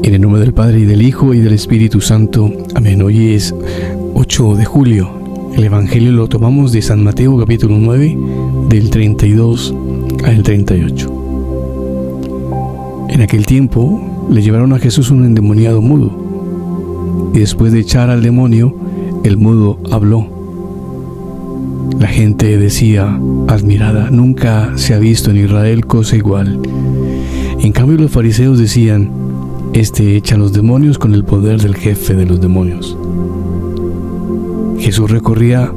En el nombre del Padre, y del Hijo, y del Espíritu Santo. Amén. Hoy es 8 de julio. El Evangelio lo tomamos de San Mateo, capítulo 9, del 32 al 38. En aquel tiempo le llevaron a Jesús un endemoniado mudo, y después de echar al demonio, el mudo habló. La gente decía, admirada, nunca se ha visto en Israel cosa igual. En cambio los fariseos decían, este echa a los demonios con el poder del jefe de los demonios. Jesús recorría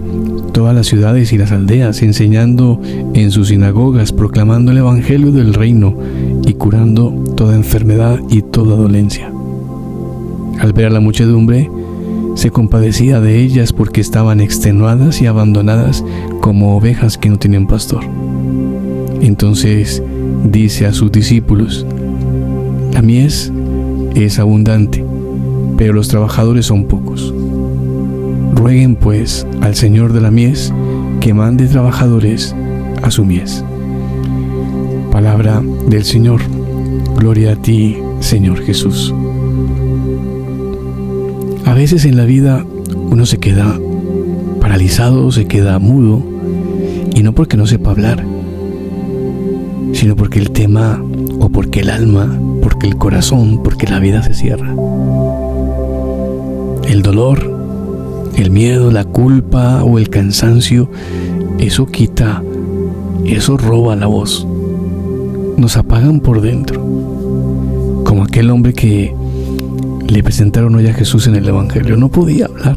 todas las ciudades y las aldeas, enseñando en sus sinagogas, proclamando el evangelio del reino y curando toda enfermedad y toda dolencia. Al ver a la muchedumbre, se compadecía de ellas porque estaban extenuadas y abandonadas como ovejas que no tienen pastor. Entonces dice a sus discípulos, la mies es abundante, pero los trabajadores son pocos. Rueguen pues al Señor de la mies que mande trabajadores a su mies. Palabra del Señor. Gloria a ti, Señor Jesús. A veces en la vida uno se queda paralizado, se queda mudo, y no porque no sepa hablar, sino porque el tema, o porque el alma, porque el corazón, porque la vida se cierra. El dolor, el miedo, la culpa o el cansancio, eso quita, eso roba la voz. Nos apagan por dentro, como aquel hombre que le presentaron hoy a Jesús en el Evangelio. No podía hablar,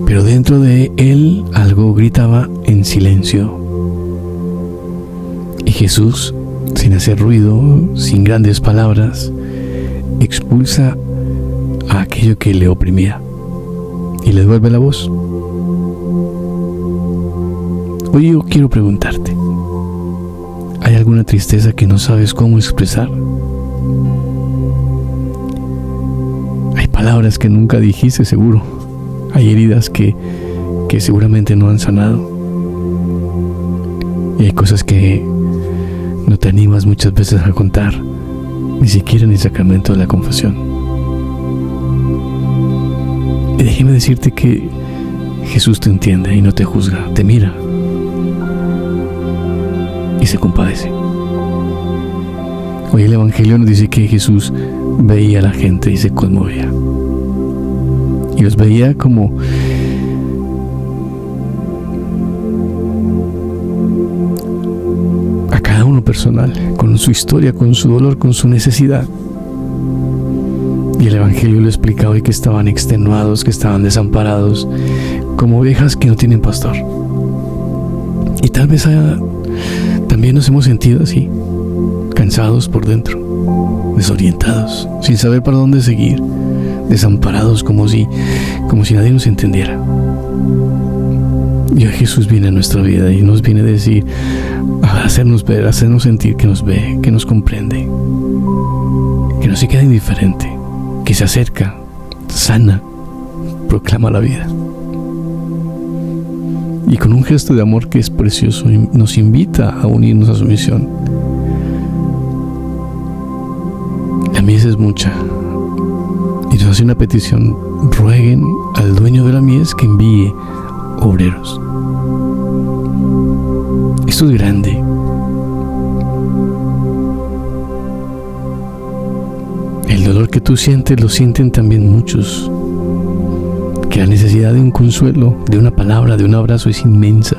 pero dentro de él algo gritaba en silencio. Y Jesús, sin hacer ruido, sin grandes palabras, expulsa a aquello que le oprimía y le devuelve la voz. Hoy yo quiero preguntarte, ¿hay alguna tristeza que no sabes cómo expresar? Hay palabras que nunca dijiste, seguro. Hay heridas que seguramente no han sanado. Y hay cosas que no te animas muchas veces a contar, ni siquiera en el sacramento de la confesión. Y déjeme decirte que Jesús te entiende y no te juzga, te mira y se compadece. Hoy el Evangelio nos dice que Jesús veía a la gente y se conmovía. Y los veía como a cada uno personal, con su historia, con su dolor, con su necesidad. Y el Evangelio lo explica hoy que estaban extenuados, que estaban desamparados, como ovejas que no tienen pastor. Y tal vez también nos hemos sentido así, cansados por dentro, desorientados, sin saber para dónde seguir, desamparados, como si nadie nos entendiera. Y hoy Jesús viene a nuestra vida y nos viene a decir, a hacernos ver, a hacernos sentir que nos ve, que nos comprende, que no se queda indiferente, que se acerca, sana, proclama la vida. Y con un gesto de amor que es precioso, nos invita a unirnos a su misión. La mies es mucha y nos hace una petición: rueguen al dueño de la mies que envíe obreros. Esto es grande. El dolor que tú sientes lo sienten también muchos, que la necesidad de un consuelo, de una palabra, de un abrazo es inmensa.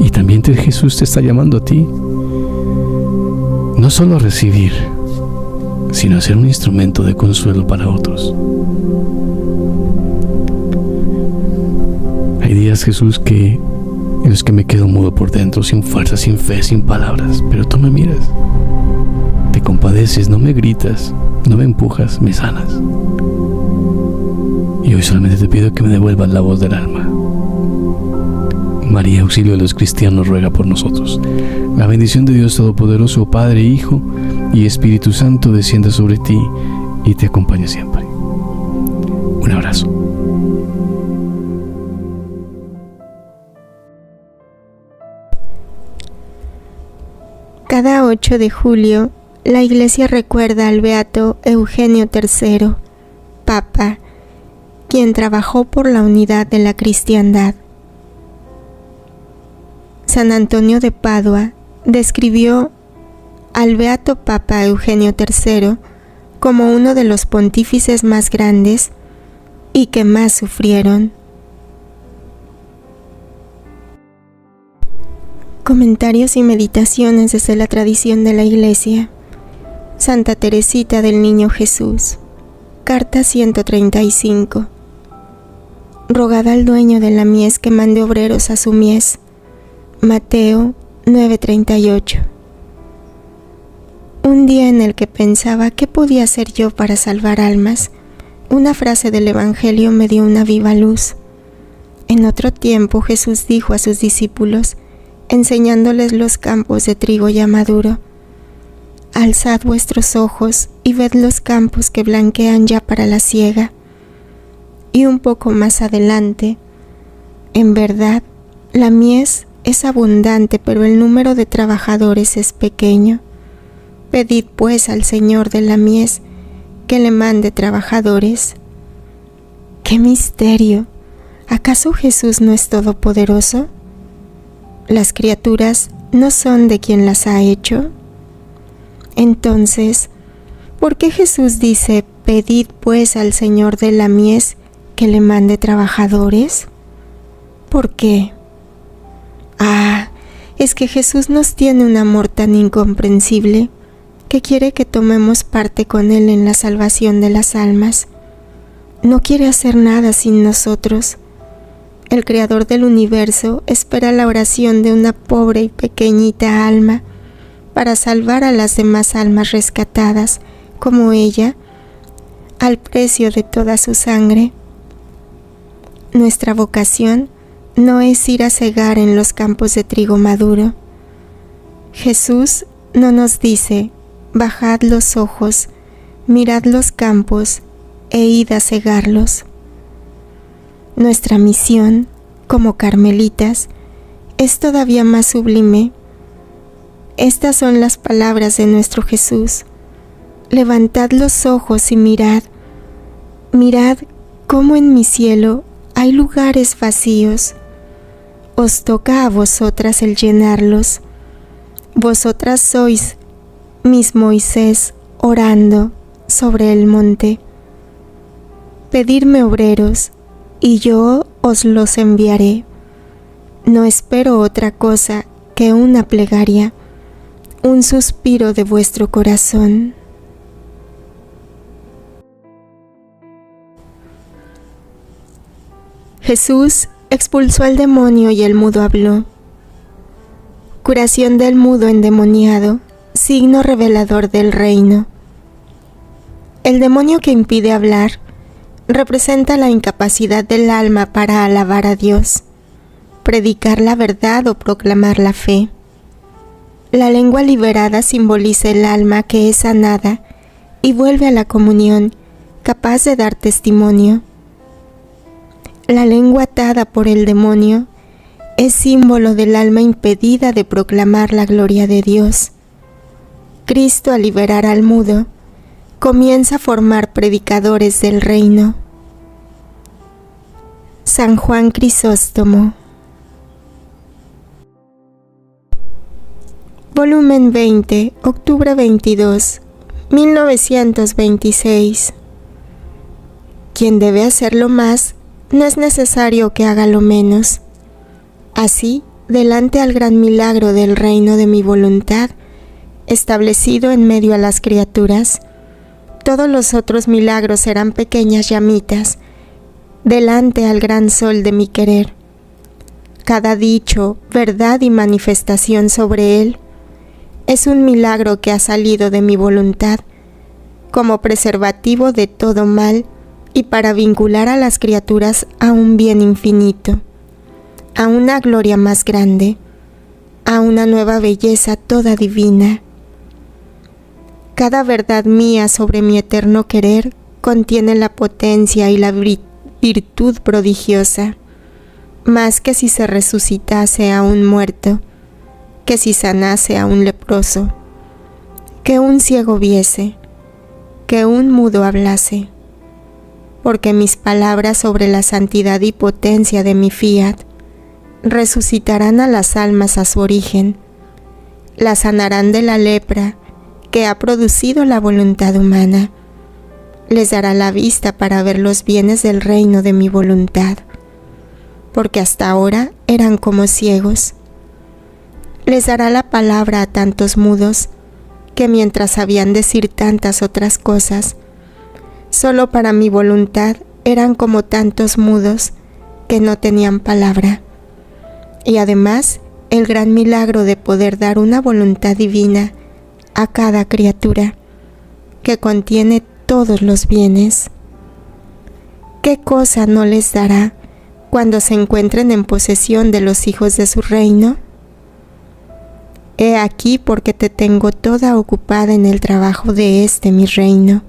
Y también Jesús te está llamando a ti, no solo a recibir, sino a ser un instrumento de consuelo para otros. Hay días, Jesús, en los que me quedo mudo por dentro, sin fuerza, sin fe, sin palabras, pero tú me miras, te compadeces, no me gritas, no me empujas, me sanas. Y hoy solamente te pido que me devuelvas la voz del alma. María, auxilio de los cristianos, ruega por nosotros. La bendición de Dios Todopoderoso, Padre, Hijo y Espíritu Santo, descienda sobre ti y te acompañe siempre. Un abrazo. Cada 8 de julio, la Iglesia recuerda al beato Eugenio III, Papa, quien trabajó por la unidad de la cristiandad. San Antonio de Padua describió al beato Papa Eugenio III como uno de los pontífices más grandes y que más sufrieron. Comentarios y meditaciones desde la tradición de la Iglesia. Santa Teresita del Niño Jesús. Carta 135. Rogad al dueño de la mies que mande obreros a su mies. Mateo 9:38. Un día en el que pensaba qué podía hacer yo para salvar almas, una frase del Evangelio me dio una viva luz. En otro tiempo Jesús dijo a sus discípulos, enseñándoles los campos de trigo ya maduro: alzad vuestros ojos y ved los campos que blanquean ya para la siega. Y un poco más adelante: en verdad, la mies es abundante, pero el número de trabajadores es pequeño. Pedid pues al Señor de la mies que le mande trabajadores. ¡Qué misterio! ¿Acaso Jesús no es todopoderoso? ¿Las criaturas no son de quien las ha hecho? Entonces, ¿por qué Jesús dice, pedid pues al Señor de la mies que le mande trabajadores? ¿Por qué? Es que Jesús nos tiene un amor tan incomprensible que quiere que tomemos parte con Él en la salvación de las almas. No quiere hacer nada sin nosotros. El Creador del universo espera la oración de una pobre y pequeñita alma para salvar a las demás almas rescatadas, como ella, al precio de toda su sangre. Nuestra vocación no es ir a segar en los campos de trigo maduro. Jesús no nos dice, bajad los ojos, mirad los campos e id a segarlos. Nuestra misión, como carmelitas, es todavía más sublime. Estas son las palabras de nuestro Jesús: levantad los ojos y mirad cómo en mi cielo hay lugares vacíos. Os toca a vosotras el llenarlos. Vosotras sois mis Moisés orando sobre el monte. Pedidme obreros, y yo os los enviaré. No espero otra cosa que una plegaria, un suspiro de vuestro corazón. Jesús expulsó al demonio y el mudo habló. Curación del mudo endemoniado, signo revelador del reino. El demonio que impide hablar representa la incapacidad del alma para alabar a Dios, predicar la verdad o proclamar la fe. La lengua liberada simboliza el alma que es sanada y vuelve a la comunión, capaz de dar testimonio. La lengua atada por el demonio es símbolo del alma impedida de proclamar la gloria de Dios. Cristo, al liberar al mudo, comienza a formar predicadores del reino. San Juan Crisóstomo. Volumen 20, octubre 22, 1926. Quien debe hacerlo más, no es necesario que haga lo menos. Así, delante al gran milagro del reino de mi voluntad, establecido en medio a las criaturas, todos los otros milagros serán pequeñas llamitas, delante al gran sol de mi querer. Cada dicho, verdad y manifestación sobre él es un milagro que ha salido de mi voluntad, como preservativo de todo mal y para vincular a las criaturas a un bien infinito, a una gloria más grande, a una nueva belleza toda divina. Cada verdad mía sobre mi eterno querer contiene la potencia y la virtud prodigiosa, más que si se resucitase a un muerto, que si sanase a un leproso, que un ciego viese, que un mudo hablase, porque mis palabras sobre la santidad y potencia de mi fiat resucitarán a las almas a su origen, las sanarán de la lepra que ha producido la voluntad humana, les dará la vista para ver los bienes del reino de mi voluntad, porque hasta ahora eran como ciegos. Les dará la palabra a tantos mudos, que mientras sabían decir tantas otras cosas, solo para mi voluntad eran como tantos mudos que no tenían palabra. Y además, el gran milagro de poder dar una voluntad divina a cada criatura, que contiene todos los bienes. ¿Qué cosa no les dará cuando se encuentren en posesión de los hijos de su reino? He aquí porque te tengo toda ocupada en el trabajo de este mi reino,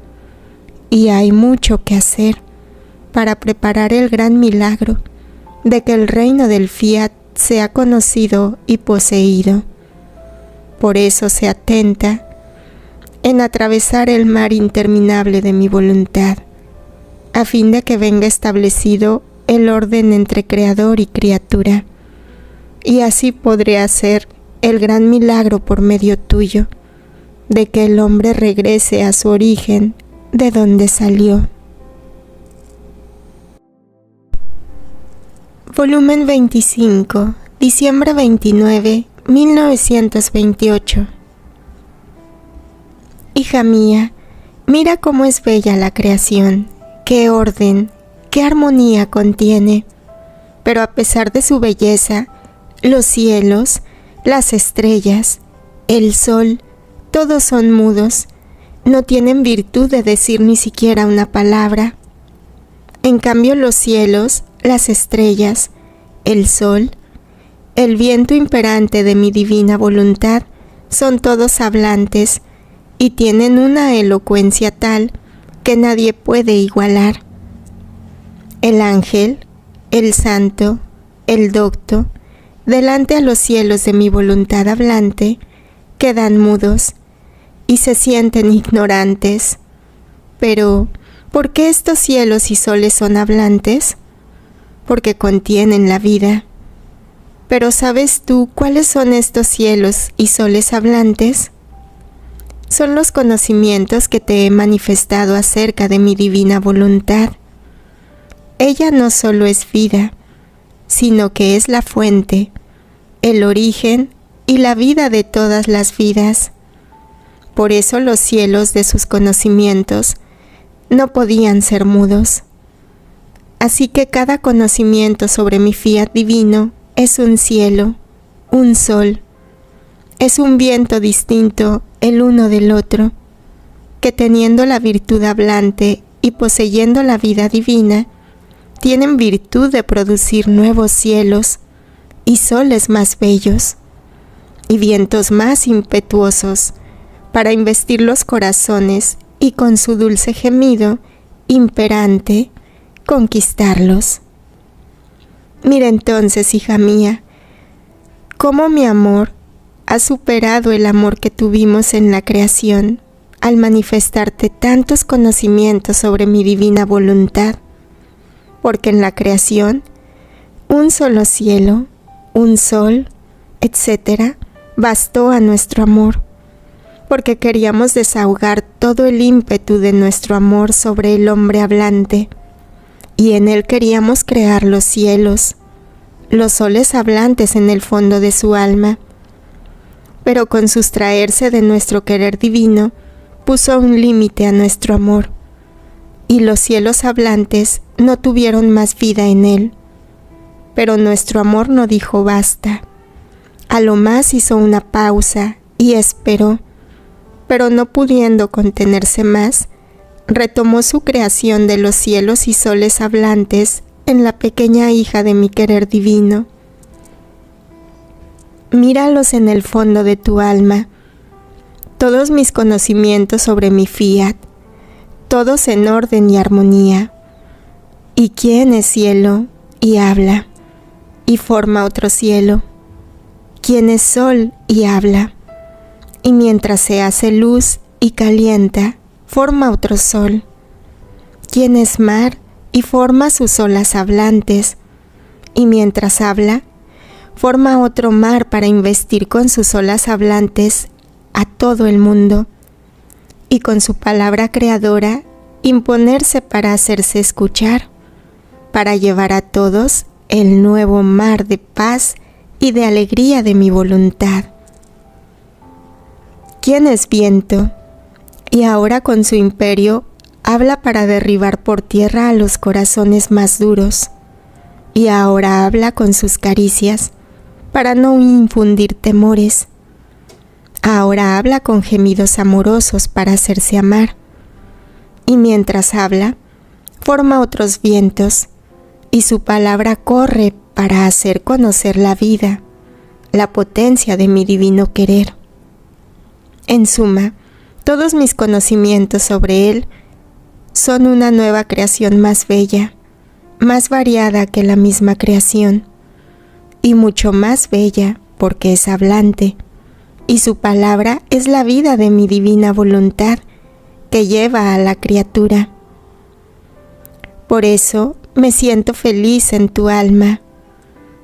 y hay mucho que hacer para preparar el gran milagro de que el reino del fiat sea conocido y poseído. Por eso se atenta en atravesar el mar interminable de mi voluntad, a fin de que venga establecido el orden entre creador y criatura, y así podré hacer el gran milagro por medio tuyo, de que el hombre regrese a su origen, de donde salió. Volumen 25, diciembre 29, 1928. Hija mía, mira cómo es bella la creación, qué orden, qué armonía contiene. Pero a pesar de su belleza, los cielos, las estrellas, el sol, todos son mudos, no tienen virtud de decir ni siquiera una palabra. En cambio, los cielos, las estrellas, el sol, el viento imperante de mi divina voluntad, son todos hablantes y tienen una elocuencia tal que nadie puede igualar. El ángel, el santo, el docto, delante a los cielos de mi voluntad hablante, quedan mudos y se sienten ignorantes. Pero, ¿por qué estos cielos y soles son hablantes? Porque contienen la vida. Pero ¿sabes tú cuáles son estos cielos y soles hablantes? Son los conocimientos que te he manifestado acerca de mi divina voluntad. Ella no solo es vida, sino que es la fuente, el origen y la vida de todas las vidas. Por eso los cielos de sus conocimientos no podían ser mudos. Así que cada conocimiento sobre mi fiat divino es un cielo, un sol, es un viento distinto el uno del otro, que teniendo la virtud hablante y poseyendo la vida divina, tienen virtud de producir nuevos cielos y soles más bellos, y vientos más impetuosos, para investir los corazones y con su dulce gemido imperante conquistarlos. Mira entonces, hija mía, cómo mi amor ha superado el amor que tuvimos en la creación al manifestarte tantos conocimientos sobre mi divina voluntad, porque en la creación un solo cielo, un sol, etc., bastó a nuestro amor, porque queríamos desahogar todo el ímpetu de nuestro amor sobre el hombre hablante, y en él queríamos crear los cielos, los soles hablantes en el fondo de su alma. Pero con sustraerse de nuestro querer divino, puso un límite a nuestro amor, y los cielos hablantes no tuvieron más vida en él. Pero nuestro amor no dijo basta. A lo más hizo una pausa y esperó, pero no pudiendo contenerse más, retomó su creación de los cielos y soles hablantes en la pequeña hija de mi querer divino. Míralos en el fondo de tu alma, todos mis conocimientos sobre mi fiat, todos en orden y armonía. ¿Y quién es cielo y habla y forma otro cielo? quien es sol y habla, y mientras se hace luz y calienta, forma otro sol, quien es mar y forma sus olas hablantes, y mientras habla, forma otro mar para investir con sus olas hablantes a todo el mundo, y con su palabra creadora imponerse para hacerse escuchar, para llevar a todos el nuevo mar de paz y de alegría de mi voluntad. ¿Quién es viento? Y ahora con su imperio habla para derribar por tierra a los corazones más duros, y ahora habla con sus caricias para no infundir temores. Ahora habla con gemidos amorosos para hacerse amar, y mientras habla, forma otros vientos, y su palabra corre para hacer conocer la vida, la potencia de mi divino querer. En suma, todos mis conocimientos sobre Él son una nueva creación más bella, más variada que la misma creación, y mucho más bella porque es hablante, y su palabra es la vida de mi divina voluntad que lleva a la criatura. Por eso me siento feliz en tu alma,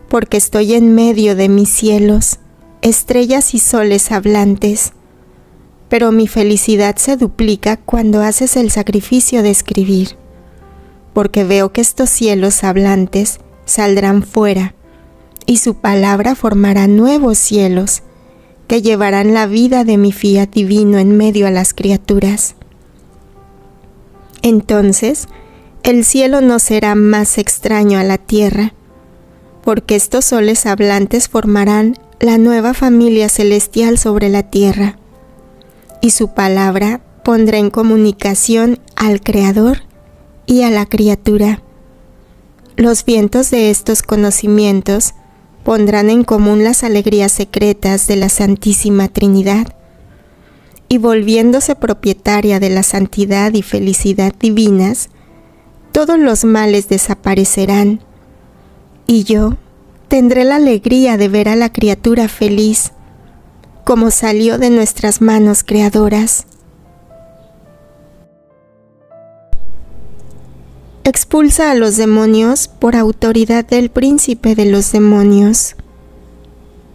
porque estoy en medio de mis cielos, estrellas y soles hablantes, pero mi felicidad se duplica cuando haces el sacrificio de escribir, porque veo que estos cielos hablantes saldrán fuera, y su palabra formará nuevos cielos, que llevarán la vida de mi fiat divino en medio a las criaturas. Entonces, el cielo no será más extraño a la tierra, porque estos soles hablantes formarán la nueva familia celestial sobre la tierra, y su palabra pondrá en comunicación al Creador y a la criatura. Los vientos de estos conocimientos pondrán en común las alegrías secretas de la Santísima Trinidad, y volviéndose propietaria de la santidad y felicidad divinas, todos los males desaparecerán, y yo tendré la alegría de ver a la criatura feliz, como salió de nuestras manos creadoras. Expulsa a los demonios por autoridad del príncipe de los demonios.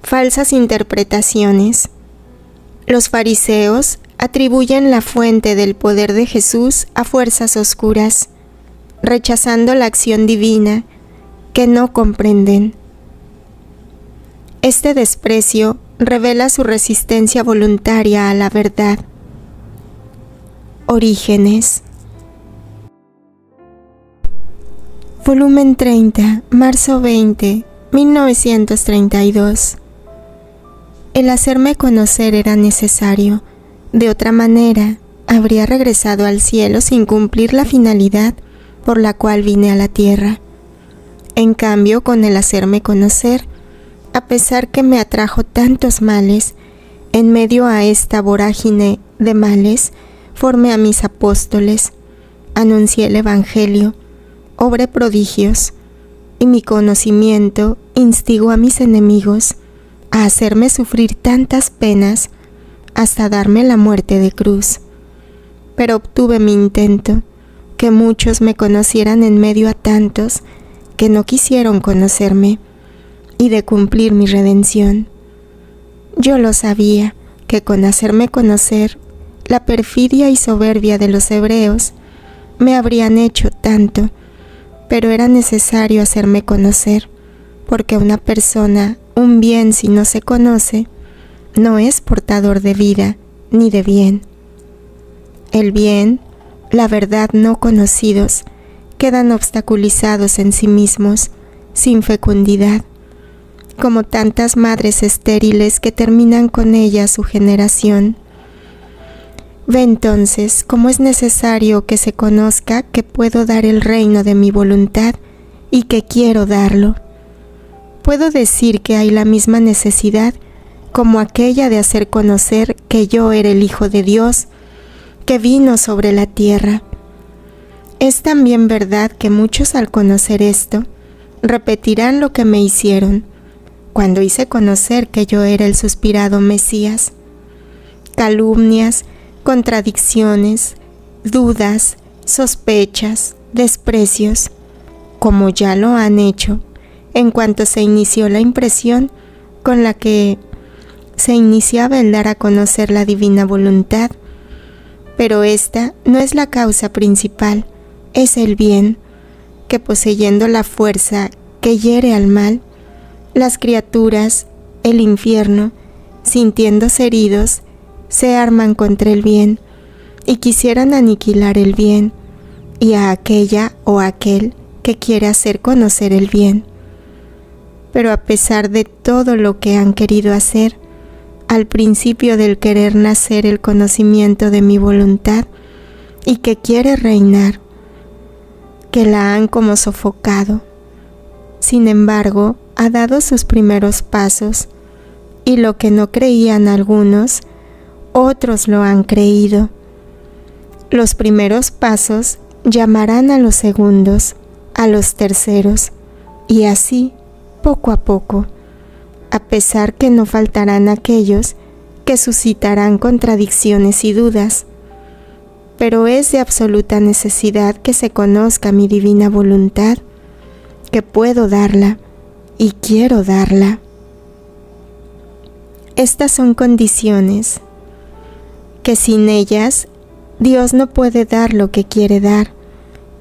Falsas interpretaciones. Los fariseos atribuyen la fuente del poder de Jesús a fuerzas oscuras, rechazando la acción divina que no comprenden. Este desprecio revela su resistencia voluntaria a la verdad. Orígenes. Volumen 30, marzo 20, 1932. El hacerme conocer era necesario, de otra manera habría regresado al cielo sin cumplir la finalidad por la cual vine a la tierra. En cambio, con el hacerme conocer, a pesar que me atrajo tantos males, en medio a esta vorágine de males, formé a mis apóstoles, anuncié el Evangelio, obré prodigios, y mi conocimiento instigó a mis enemigos a hacerme sufrir tantas penas hasta darme la muerte de cruz. Pero obtuve mi intento, que muchos me conocieran en medio a tantos que no quisieron conocerme, y de cumplir mi redención. Yo lo sabía, que con hacerme conocer, la perfidia y soberbia de los hebreos me habrían hecho tanto, pero era necesario hacerme conocer, porque una persona, un bien si no se conoce, no es portador de vida ni de bien. El bien, la verdad no conocidos, quedan obstaculizados en sí mismos, sin fecundidad, como tantas madres estériles que terminan con ella su generación. Ve entonces cómo es necesario que se conozca que puedo dar el reino de mi voluntad y que quiero darlo. Puedo decir que hay la misma necesidad como aquella de hacer conocer que yo era el Hijo de Dios, que vino sobre la tierra. Es también verdad que muchos al conocer esto, repetirán lo que me hicieron, cuando hice conocer que yo era el suspirado Mesías. Calumnias, contradicciones, dudas, sospechas, desprecios, como ya lo han hecho en cuanto se inició la impresión con la que se iniciaba el dar a conocer la divina voluntad. Pero esta no es la causa principal, es el bien, que poseyendo la fuerza que hiere al mal, las criaturas, el infierno, sintiéndose heridos, se arman contra el bien y quisieran aniquilar el bien y a aquella o aquel que quiere hacer conocer el bien. Pero a pesar de todo lo que han querido hacer, al principio del querer nacer el conocimiento de mi voluntad y que quiere reinar, que la han como sofocado. Sin embargo, ha dado sus primeros pasos, y lo que no creían algunos, otros lo han creído. Los primeros pasos llamarán a los segundos, a los terceros, y así, poco a poco, a pesar que no faltarán aquellos que suscitarán contradicciones y dudas. Pero es de absoluta necesidad que se conozca mi divina voluntad, que puedo darla y quiero darla. Estas son condiciones que sin ellas Dios no puede dar lo que quiere dar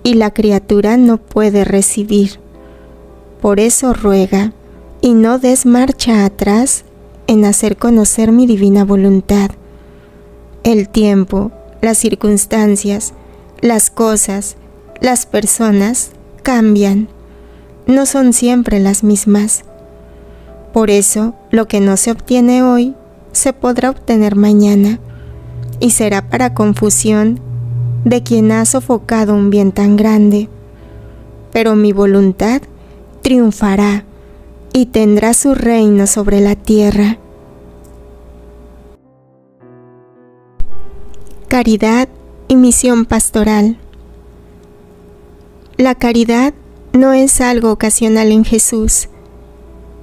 y la criatura no puede recibir. Por eso ruega y no des marcha atrás en hacer conocer mi divina voluntad. El tiempo, las circunstancias, las cosas, las personas cambian, no son siempre las mismas. Por eso, lo que no se obtiene hoy, se podrá obtener mañana, y será para confusión de quien ha sofocado un bien tan grande. Pero mi voluntad triunfará y tendrá su reino sobre la tierra. Caridad y misión pastoral. La caridad no es algo ocasional en Jesús,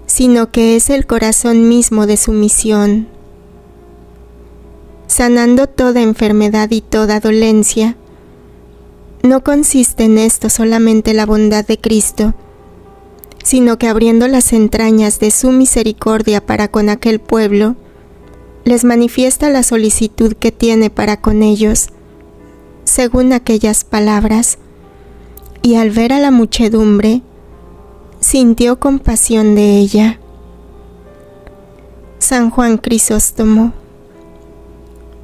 sino que es el corazón mismo de su misión. Sanando toda enfermedad y toda dolencia, no consiste en esto solamente la bondad de Cristo, sino que abriendo las entrañas de su misericordia para con aquel pueblo, les manifiesta la solicitud que tiene para con ellos, según aquellas palabras, y al ver a la muchedumbre, sintió compasión de ella. San Juan Crisóstomo.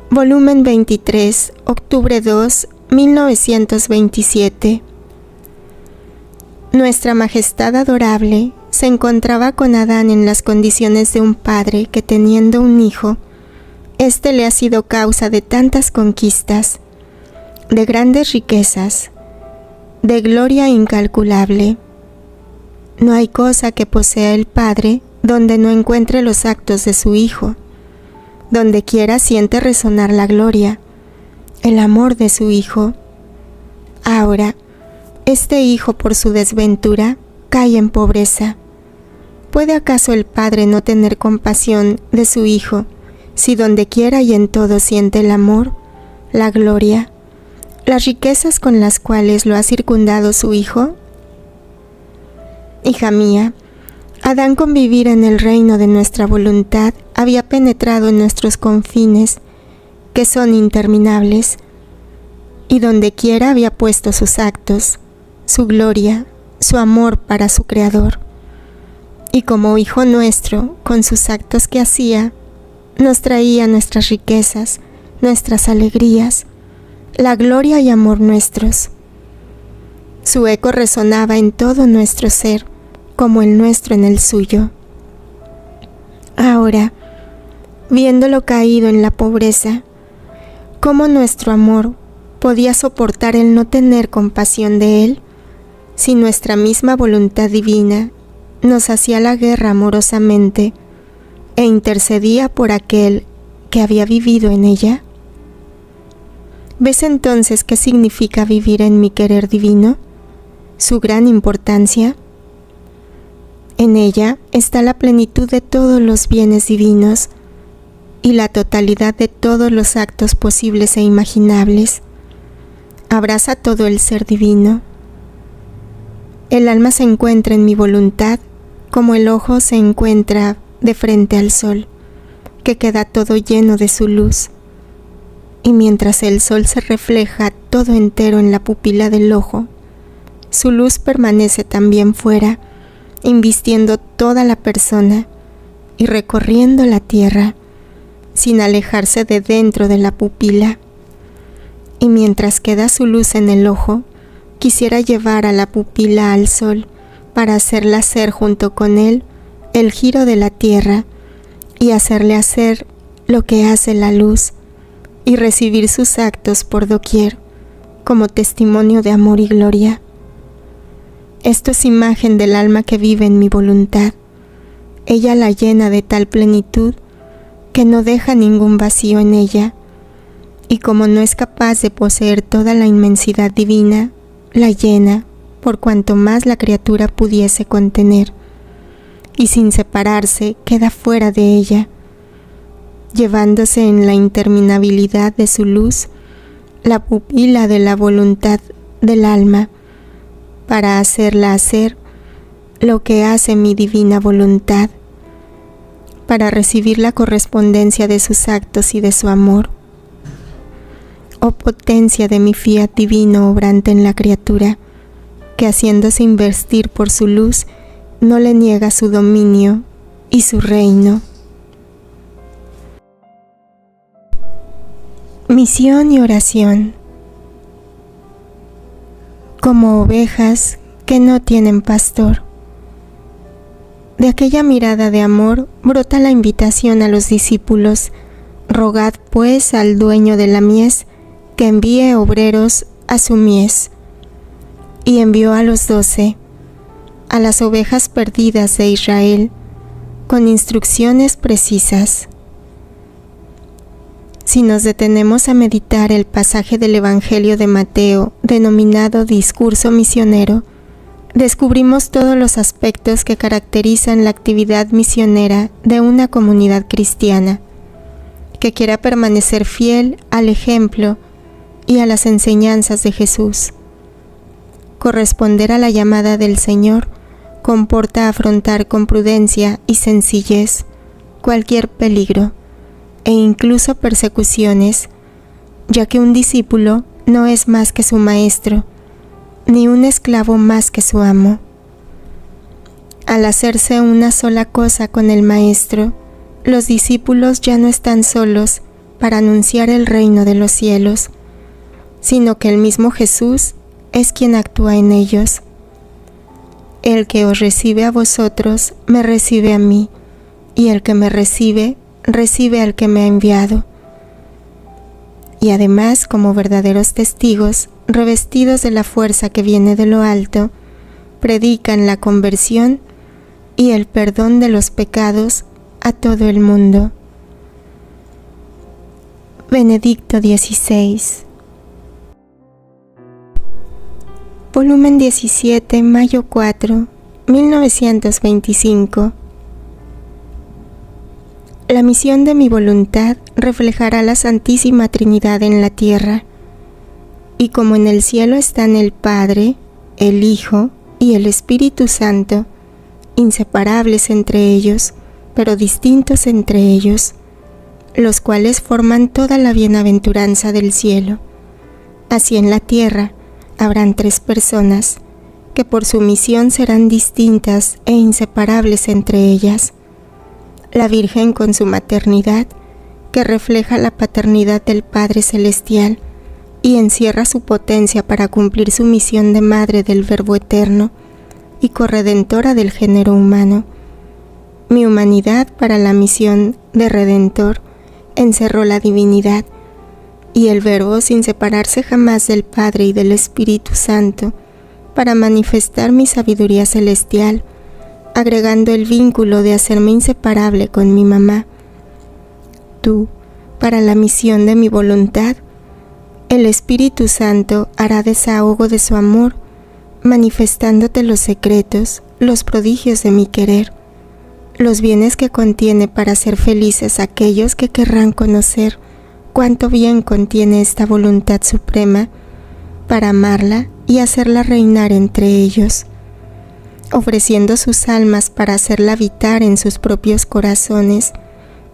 Volumen 23, octubre 2, 1927. Nuestra Majestad adorable se encontraba con Adán en las condiciones de un padre que, teniendo un hijo, éste le ha sido causa de tantas conquistas, de grandes riquezas, de gloria incalculable. No hay cosa que posea el padre donde no encuentre los actos de su hijo. Donde quiera siente resonar la gloria, el amor de su hijo. Ahora, este hijo por su desventura cae en pobreza. ¿Puede acaso el padre no tener compasión de su hijo, si donde quiera y en todo siente el amor, la gloria, las riquezas con las cuales lo ha circundado su hijo? Hija mía, Adán, con vivir en el reino de nuestra voluntad, había penetrado en nuestros confines, que son interminables, y donde quiera había puesto sus actos, su gloria, su amor para su Creador. Y como hijo nuestro, con sus actos que hacía, nos traía nuestras riquezas, nuestras alegrías, la gloria y amor nuestros. Su eco resonaba en todo nuestro ser, como el nuestro en el suyo. Ahora, viéndolo caído en la pobreza, ¿cómo nuestro amor podía soportar el no tener compasión de él, si nuestra misma voluntad divina nos hacía la guerra amorosamente e intercedía por aquel que había vivido en ella? ¿Ves entonces qué significa vivir en mi querer divino? Su gran importancia. En ella está la plenitud de todos los bienes divinos y la totalidad de todos los actos posibles e imaginables. Abraza todo el ser divino. El alma se encuentra en mi voluntad como el ojo se encuentra de frente al sol, que queda todo lleno de su luz. Y mientras el sol se refleja todo entero en la pupila del ojo, su luz permanece también fuera, invistiendo toda la persona y recorriendo la tierra, sin alejarse de dentro de la pupila. Y mientras queda su luz en el ojo, quisiera llevar a la pupila al sol para hacerla hacer junto con él el giro de la tierra y hacerle hacer lo que hace la luz y recibir sus actos por doquier como testimonio de amor y gloria. Esto es imagen del alma que vive en mi voluntad. Ella la llena de tal plenitud que no deja ningún vacío en ella, y como no es capaz de poseer toda la inmensidad divina, la llena por cuanto más la criatura pudiese contener, y sin separarse queda fuera de ella, llevándose en la interminabilidad de su luz la pupila de la voluntad del alma, para hacerla hacer lo que hace mi divina voluntad, para recibir la correspondencia de sus actos y de su amor. Oh potencia de mi fiat divino obrante en la criatura, que haciéndose investir por su luz, no le niega su dominio y su reino. Misión y oración. Como ovejas que no tienen pastor. De aquella mirada de amor brota la invitación a los discípulos: rogad pues al dueño de la mies que envíe obreros a su mies. Y envió a los 12, a las ovejas perdidas de Israel, con instrucciones precisas. Si nos detenemos a meditar el pasaje del Evangelio de Mateo, denominado Discurso Misionero, descubrimos todos los aspectos que caracterizan la actividad misionera de una comunidad cristiana, que quiera permanecer fiel al ejemplo y a las enseñanzas de Jesús. Corresponder a la llamada del Señor comporta afrontar con prudencia y sencillez cualquier peligro e incluso persecuciones, ya que un discípulo no es más que su maestro, ni un esclavo más que su amo. Al hacerse una sola cosa con el Maestro, los discípulos ya no están solos para anunciar el reino de los cielos, sino que el mismo Jesús es quien actúa en ellos. El que os recibe a vosotros, me recibe a mí, y el que me recibe, recibe al que me ha enviado. Y además, como verdaderos testigos, revestidos de la fuerza que viene de lo alto, predican la conversión y el perdón de los pecados a todo el mundo. Benedicto XVI. Volumen 17, mayo 4, 1925. La misión de mi voluntad reflejará la Santísima Trinidad en la tierra, y como en el cielo están el Padre, el Hijo y el Espíritu Santo, inseparables entre ellos, pero distintos entre ellos, los cuales forman toda la bienaventuranza del cielo, así en la tierra habrán 3 personas, que por su misión serán distintas e inseparables entre ellas: la Virgen con su maternidad, que refleja la paternidad del Padre Celestial y encierra su potencia para cumplir su misión de madre del Verbo Eterno y corredentora del género humano. Mi humanidad, para la misión de Redentor, encerró la divinidad, y el Verbo, sin separarse jamás del Padre y del Espíritu Santo, para manifestar mi sabiduría celestial, agregando el vínculo de hacerme inseparable con mi mamá. Tú, para la misión de mi voluntad, el Espíritu Santo hará desahogo de su amor, manifestándote los secretos, los prodigios de mi querer, los bienes que contiene para ser felices aquellos que querrán conocer cuánto bien contiene esta voluntad suprema para amarla y hacerla reinar entre ellos, ofreciendo sus almas para hacerla habitar en sus propios corazones,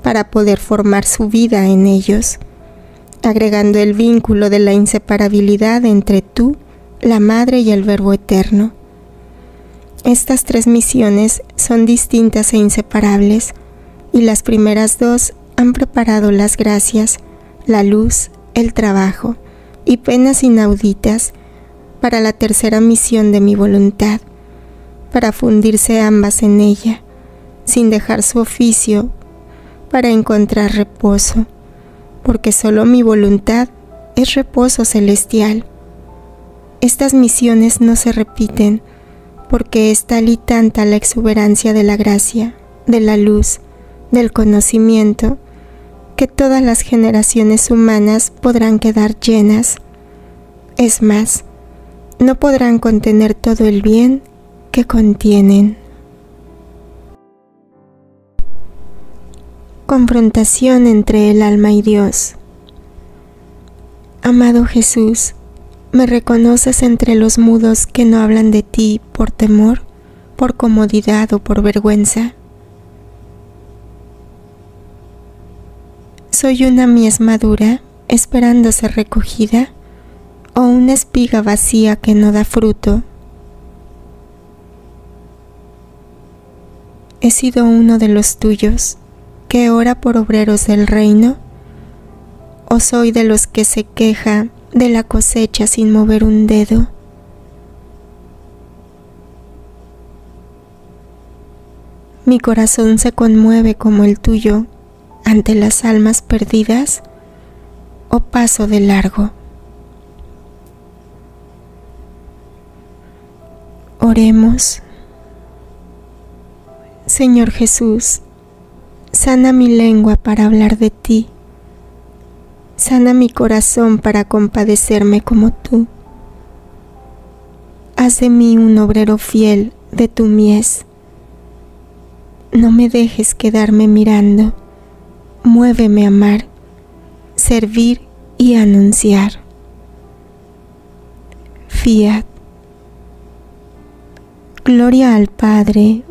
para poder formar su vida en ellos, agregando el vínculo de la inseparabilidad entre tú, la Madre y el Verbo Eterno. Estas tres misiones son distintas e inseparables, y las primeras dos han preparado las gracias, la luz, el trabajo y penas inauditas para la tercera misión de mi voluntad, para fundirse ambas en ella, sin dejar su oficio, para encontrar reposo, porque solo mi voluntad es reposo celestial. Estas misiones no se repiten, porque es tal y tanta la exuberancia de la gracia, de la luz, del conocimiento, que todas las generaciones humanas podrán quedar llenas. Es más, no podrán contener todo el bien que contienen. Confrontación entre el alma y Dios. Amado Jesús, ¿me reconoces entre los mudos que no hablan de ti por temor, por comodidad o por vergüenza? ¿Soy una mies madura esperando ser recogida o una espiga vacía que no da fruto? ¿He sido uno de los tuyos que ora por obreros del reino? ¿O soy de los que se queja de la cosecha sin mover un dedo? Mi corazón se conmueve como el tuyo ante las almas perdidas, ¿o paso de largo? Oremos. Señor Jesús, sana mi lengua para hablar de ti. Sana mi corazón para compadecerme como tú. Haz de mí un obrero fiel de tu mies. No me dejes quedarme mirando. Muéveme a amar, servir y anunciar. Fiat. Gloria al Padre,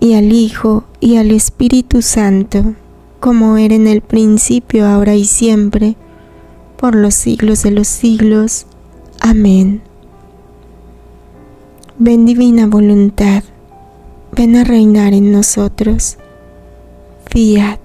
y al Hijo, y al Espíritu Santo, como era en el principio, ahora y siempre, por los siglos de los siglos. Amén. Ven, divina voluntad, ven a reinar en nosotros. Fiat.